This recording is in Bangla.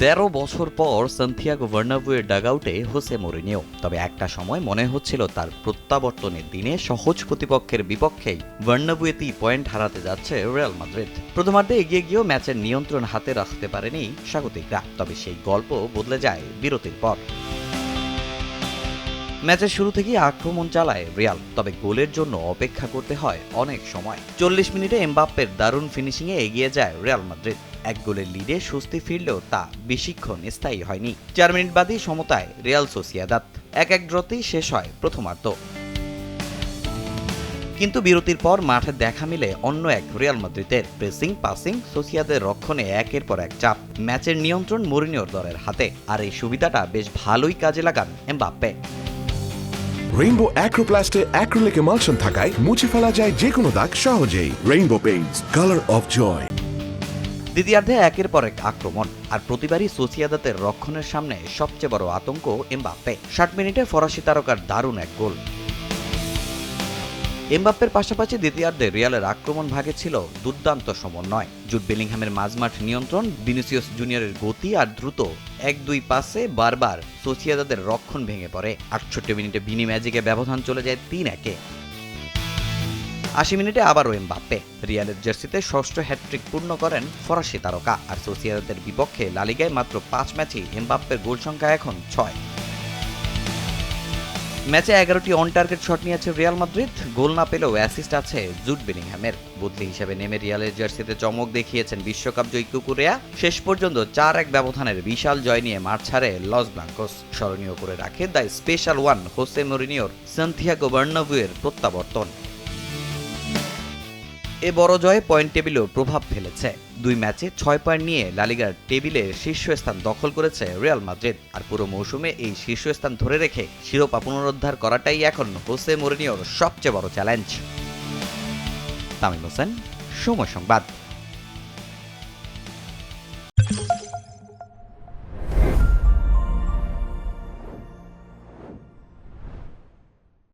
13 বছর পর সান্তিয়াগো বার্নাব্যুয়ের ডাগআউটে হোসে মরিনিও। তবে একটা সময় মনে হচ্ছিল তার প্রত্যাবর্তনের দিনে সহজ প্রতিপক্ষের বিপক্ষেই বার্নাব্যুয়েতেই পয়েন্ট হারাতে যাচ্ছে রিয়াল মাদ্রিদ। প্রথমার্ধে এগিয়ে গিয়েও ম্যাচের নিয়ন্ত্রণ হাতে রাখতে পারেনি স্বাগতিকরা। তবে সেই গল্প বদলে যায় বিরতির পর। ম্যাচের শুরু থেকেই আক্রমণ চালায় রিয়াল, তবে গোলের জন্য অপেক্ষা করতে হয় অনেক সময়। 40 মিনিটে এমবাপ্পের দারুণ ফিনিশিংয়ে এগিয়ে যায় রিয়াল মাদ্রিদ। এক গোলের লিডে স্বস্তি ফিরলেও তা বেশিক্ষণ স্থায়ী হয়নি। 4 মিনিট বাদেই সমতায় রিয়াল সোসিয়েদাদ। 1-1 ড্রতেই শেষ হয় প্রথমার্ধ। কিন্তু বিরতির পর মাঠে দেখা মিলে অন্য এক রিয়াল মাদ্রিদের। প্রেসিং, পাসিং, সোসিয়েদাদের রক্ষণে একের পর এক চাপ। ম্যাচের নিয়ন্ত্রণ মরিনিওর দলের হাতে, আর এই সুবিধাটা বেশ ভালোই কাজে লাগান এমবাপ্পে। রেইনবো অ্যাক্রোপ্লাস্টে অ্যাক্রিলিক এমালশন থাকায় মুছে ফেলা যায় যে কোনো দাগ সহজেই। Rainbow paints, colour of joy. দ্বিতীয়ার্ধে একের পর এক আক্রমণ, আর প্রতিবারই সোসিয়েদাদের রক্ষণের সামনে সবচেয়ে বড় আতঙ্ক এমবাপ্পে। 60 মিনিটে ফরাসি তারকার দারুণ এক গোল। এমবাপ্পের পাশাপাশি দ্বিতীয়ার্ধে রিয়ালের আক্রমণ ভাগে ছিল দুর্দান্ত সমন্বয়। জুড বেলিংহামের মাঝমাঠ নিয়ন্ত্রণ, ভিনিসিয়াস জুনিয়রের গতি আর দ্রুত 1-2 পাসে বারবার সোসিয়েদাদের রক্ষণ ভেঙে পড়ে। 68 মিনিটে ভিনি ম্যাজিকে ব্যবধান চলে যায় 3-1-এ। 80 মিনিটে আবারও এমবাপ্পে রিয়ালের জার্সিতে ষষ্ঠ হ্যাটট্রিক পূর্ণ করেন ফরাসি তারকা। আর সোসিয়েদাদের বিপক্ষে লা লিগায় মাত্র 5 ম্যাচেই এমবাপ্পের গোল সংখ্যা এখন 6। ম্যাচে 11টি অন টার্গেট শট নিয়েছে রিয়াল মাদ্রিদ। গোল না পেলেও অ্যাসিস্ট আছে জুড বেলিংহামের। বদলি হিসেবে নেমে রিয়ালের জার্সিতে চমক দেখিয়েছেন বিশ্বকাপ জয়ী কুকুরেয়া। শেষ পর্যন্ত 4-1 ব্যবধানের বিশাল জয় নিয়ে মাঠ ছাড়ে লস ব্লাঙ্কোস। স্মরণীয় করে রাখে দ্য স্পেশাল ওয়ান হোসে মরিনিওর সান্তিয়াগো বার্নাব্যুয়ের প্রত্যাবর্তন। এ বড় জয়ে পয়েন্ট টেবিলেও প্রভাব ফেলেছে। 2 ম্যাচে 6 পয়েন্ট নিয়ে লা লিগার টেবিলের শীর্ষস্থান দখল করেছে রিয়াল মাদ্রিদ। আর পুরো মৌসুমে এই শীর্ষস্থান ধরে রেখে শিরোপা পুনরুদ্ধার করাটাই এখন হোসে মরিনিওর সবচেয়ে বড় চ্যালেঞ্জ। তামিম হোসেন, সময় সংবাদ।